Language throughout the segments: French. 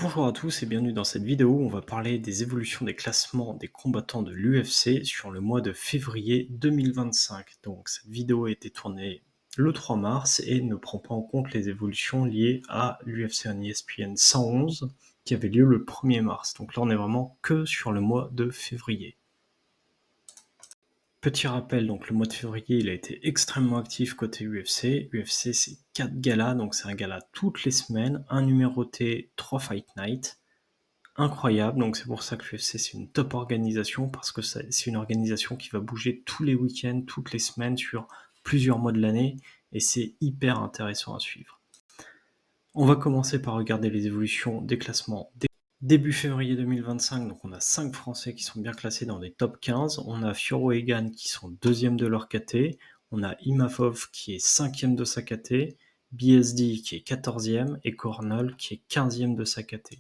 Bonjour à tous et bienvenue dans cette vidéo où on va parler des évolutions des classements des combattants de l'UFC sur le mois de février 2025. Donc cette vidéo a été tournée le 3 mars et ne prend pas en compte les évolutions liées à l'UFC on ESPN 111 qui avait lieu le 1er mars. Donc là on est vraiment que sur le mois de février. Petit rappel, donc le mois de février, il a été extrêmement actif côté UFC. UFC, c'est 4 galas, donc c'est un gala toutes les semaines, un numéroté, 3 Fight Night. Incroyable, donc c'est pour ça que l'UFC c'est une top organisation, parce que c'est une organisation qui va bouger tous les week-ends, toutes les semaines, sur plusieurs mois de l'année, et c'est hyper intéressant à suivre. On va commencer par regarder les évolutions des classements. Début février 2025, donc on a 5 Français qui sont bien classés dans les top 15. On a Fioro et Egan qui sont deuxième de leur KT. On a Imavov qui est 5e de sa KT. BSD qui est 14e et Cornell qui est 15e de sa KT.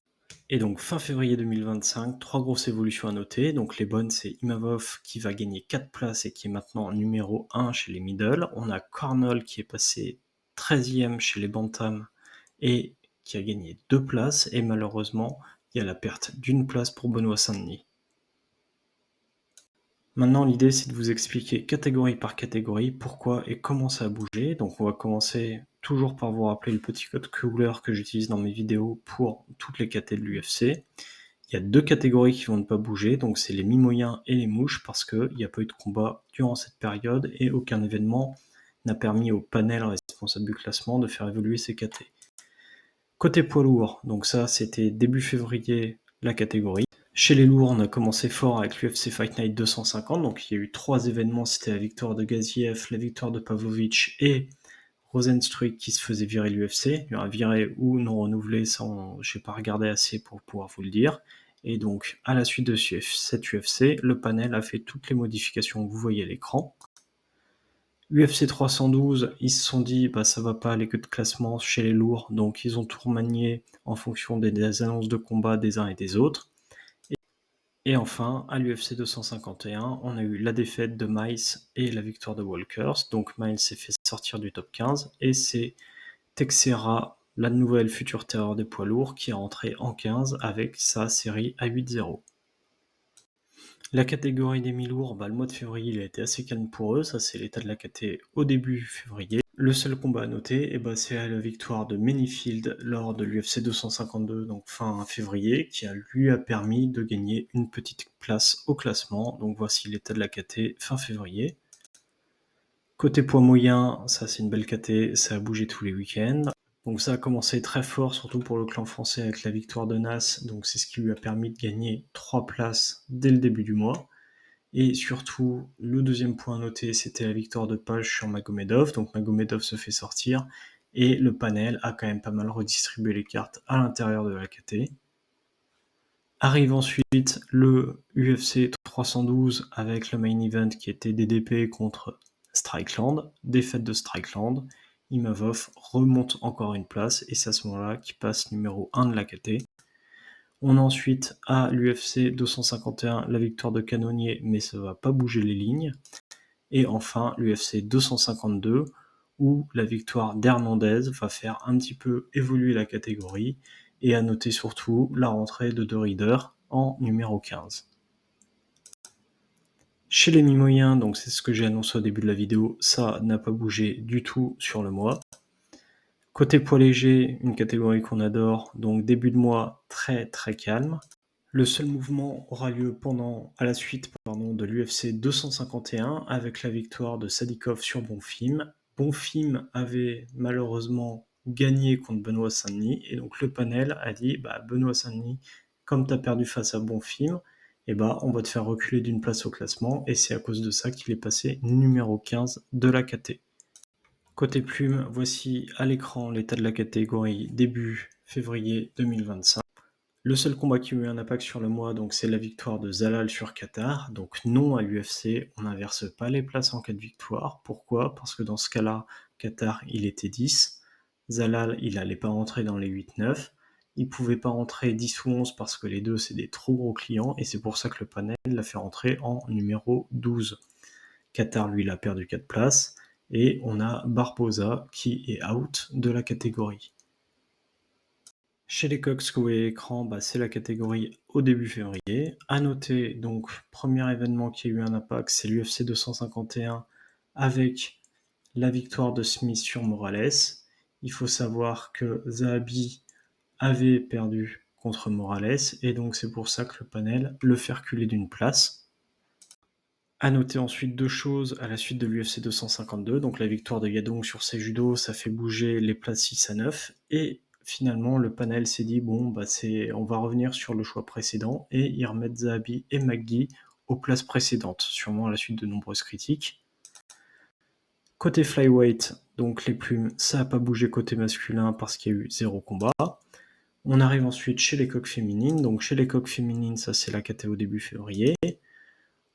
Et donc fin février 2025, 3 grosses évolutions à noter. Donc les bonnes, c'est Imavov qui va gagner 4 places et qui est maintenant numéro 1 chez les middle. On a Cornell qui est passé 13e chez les bantam et qui a gagné 2 places. Et malheureusement, il y a la perte d'une place pour Benoît Saint-Denis. Maintenant, l'idée, c'est de vous expliquer catégorie par catégorie pourquoi et comment ça a bougé. Donc on va commencer toujours par vous rappeler le petit code couleur que j'utilise dans mes vidéos pour toutes les catégories de l'UFC. Il y a 2 catégories qui vont ne pas bouger, donc c'est les mi-moyens et les mouches, parce qu'il n'y a pas eu de combat durant cette période et aucun événement n'a permis au panel responsable du classement de faire évoluer ces catés. Côté poids lourd, donc ça c'était début février la catégorie. Chez les lourds, on a commencé fort avec l'UFC Fight Night 250, donc il y a eu 3 événements, c'était la victoire de Gaziev, la victoire de Pavlovich et Rosenstruik qui se faisait virer l'UFC. Il y aura viré ou non renouvelé, ça je n'ai pas regardé assez pour pouvoir vous le dire. Et donc à la suite de cette UFC, le panel a fait toutes les modifications que vous voyez à l'écran. UFC 312, ils se sont dit ça va pas aller que de classement chez les lourds, donc ils ont tout remanié en fonction des annonces de combat des uns et des autres. Et enfin, à l'UFC 251, on a eu la défaite de Miles et la victoire de Walkers. Donc Miles s'est fait sortir du top 15 et c'est Texera, la nouvelle future terreur des poids lourds, qui est rentrée en 15 avec sa série à 8-0. La catégorie des mi-lourds, le mois de février il a été assez calme pour eux, ça c'est l'état de la caté au début février. Le seul combat à noter, c'est la victoire de Manyfield lors de l'UFC 252, donc fin février, qui lui a permis de gagner une petite place au classement. Donc voici l'état de la KT fin février. Côté poids moyen, ça c'est une belle KT, ça a bougé tous les week-ends. Donc ça a commencé très fort, surtout pour le clan français avec la victoire de Nas, donc c'est ce qui lui a permis de gagner 3 places dès le début du mois. Et surtout, le deuxième point à noter, c'était la victoire de Page sur Magomedov. Donc Magomedov se fait sortir et le panel a quand même pas mal redistribué les cartes à l'intérieur de la KT. Arrive ensuite le UFC 312 avec le main event qui était DDP contre Strickland. Défaite de Strickland. Imavov remonte encore une place et c'est à ce moment-là qu'il passe numéro 1 de la KT. On a ensuite à l'UFC 251 la victoire de Cannonier, mais ça ne va pas bouger les lignes. Et enfin l'UFC 252 où la victoire d'Hernandez va faire un petit peu évoluer la catégorie. Et à noter surtout la rentrée de De Ridder en numéro 15. Chez les mi-moyens, donc c'est ce que j'ai annoncé au début de la vidéo, ça n'a pas bougé du tout sur le mois. Côté poids léger, une catégorie qu'on adore, donc début de mois très très calme. Le seul mouvement aura lieu à la suite de l'UFC 251 avec la victoire de Sadikov sur Bonfim. Bonfim avait malheureusement gagné contre Benoît Saint-Denis et donc le panel a dit Benoît Saint-Denis, comme tu as perdu face à Bonfim, on va te faire reculer d'une place au classement et c'est à cause de ça qu'il est passé numéro 15 de la KT. Côté plume, voici à l'écran l'état de la catégorie début février 2025. Le seul combat qui a eu un impact sur le mois, donc c'est la victoire de Zalal sur Qatar. Donc non à l'UFC, on n'inverse pas les places en cas de victoire. Pourquoi ? Parce que dans ce cas-là, Qatar, il était 10. Zalal, il n'allait pas rentrer dans les 8-9. Il ne pouvait pas rentrer 10 ou 11 parce que les deux, c'est des trop gros clients. Et c'est pour ça que le panel l'a fait rentrer en numéro 12. Qatar, lui, il a perdu 4 places. Et on a Barbosa qui est out de la catégorie. Chez les Coqs, ce que vous voyez à l'écran, c'est la catégorie au début février. À noter, donc, premier événement qui a eu un impact, c'est l'UFC 251 avec la victoire de Smith sur Morales. Il faut savoir que Zahabi avait perdu contre Morales et donc c'est pour ça que le panel le fait reculer d'une place. À noter ensuite deux choses à la suite de l'UFC 252, donc la victoire de Yadong sur ses judo, ça fait bouger les places 6 à 9, et finalement le panel s'est dit on va revenir sur le choix précédent, et ils remettent Zahabi et McGee aux places précédentes, sûrement à la suite de nombreuses critiques. Côté flyweight, donc les plumes, ça n'a pas bougé côté masculin parce qu'il y a eu 0 combat. On arrive ensuite chez les coqs féminines, donc chez les coqs féminines, ça c'est la catégorie au début février.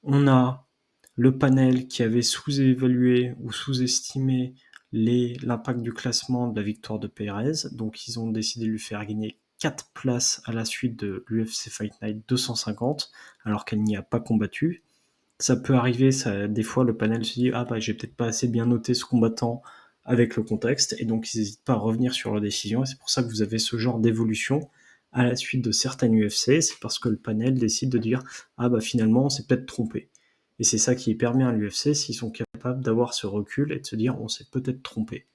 On a le panel qui avait sous-évalué ou sous-estimé l'impact du classement de la victoire de Perez. Donc ils ont décidé de lui faire gagner 4 places à la suite de l'UFC Fight Night 250, alors qu'elle n'y a pas combattu. Ça peut arriver, des fois le panel se dit j'ai peut-être pas assez bien noté ce combattant avec le contexte, et donc ils n'hésitent pas à revenir sur leur décision, et c'est pour ça que vous avez ce genre d'évolution à la suite de certaines UFC, c'est parce que le panel décide de dire finalement on s'est peut-être trompé. Et c'est ça qui permet à l'UFC s'ils sont capables d'avoir ce recul et de se dire on s'est peut-être trompé.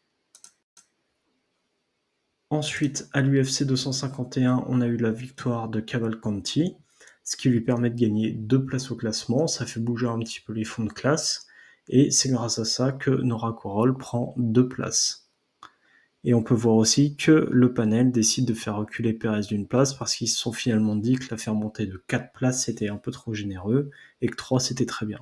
Ensuite, à l'UFC 251, on a eu la victoire de Cavalcanti, ce qui lui permet de gagner 2 places au classement. Ça fait bouger un petit peu les fonds de classe, et c'est grâce à ça que Nora Corol prend 2 places. Et on peut voir aussi que le panel décide de faire reculer Perez d'une place parce qu'ils se sont finalement dit que la faire monter de 4 places c'était un peu trop généreux et que 3 c'était très bien.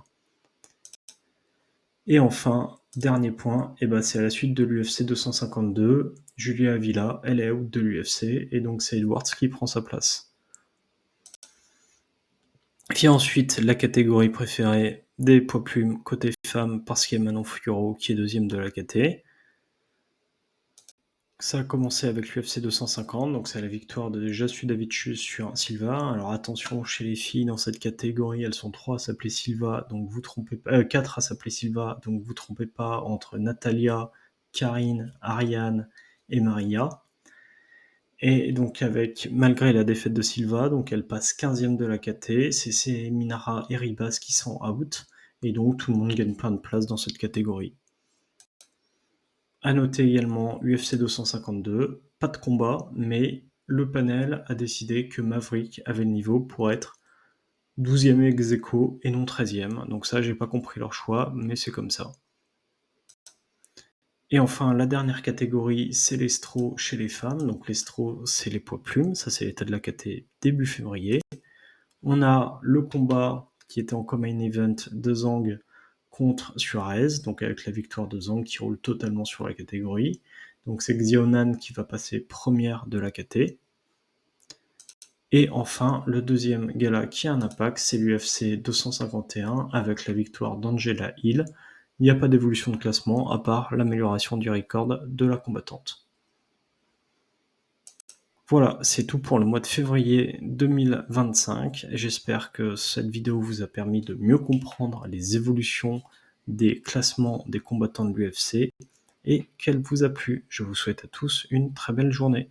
Et enfin, dernier point, c'est à la suite de l'UFC 252, Julia Avila, elle est out de l'UFC, et donc c'est Edwards qui prend sa place. Puis ensuite, la catégorie préférée des poids plumes côté femmes, parce qu'il y a Manon Fiorot qui est deuxième de la KT. Ça a commencé avec l'UFC 250, donc c'est la victoire de Jassu Davicius sur Silva. Alors attention, chez les filles dans cette catégorie, elles sont 3 à s'appeler Silva, donc vous trompez pas, 4 à s'appeler Silva, donc vous trompez pas entre Natalia, Karine, Ariane et Maria. Et donc malgré la défaite de Silva, donc elle passe 15e de la KT, c'est Minara et Ribas qui sont out, et donc tout le monde gagne plein de places dans cette catégorie. À noter également UFC 252, pas de combat, mais le panel a décidé que Maverick avait le niveau pour être 12e ex aequo et non 13e. Donc ça, j'ai pas compris leur choix, mais c'est comme ça. Et enfin, la dernière catégorie, c'est l'estro chez les femmes. Donc l'estro, c'est les poids plumes. Ça, c'est l'état de la KT début février. On a le combat qui était en main event de Zhang contre Suarez, donc avec la victoire de Zhang qui roule totalement sur la catégorie. Donc c'est Xiaonan qui va passer première de la KT. Et enfin, le deuxième gala qui a un impact, c'est l'UFC 251 avec la victoire d'Angela Hill. Il n'y a pas d'évolution de classement à part l'amélioration du record de la combattante. Voilà, c'est tout pour le mois de février 2025. J'espère que cette vidéo vous a permis de mieux comprendre les évolutions des classements des combattants de l'UFC et qu'elle vous a plu. Je vous souhaite à tous une très belle journée.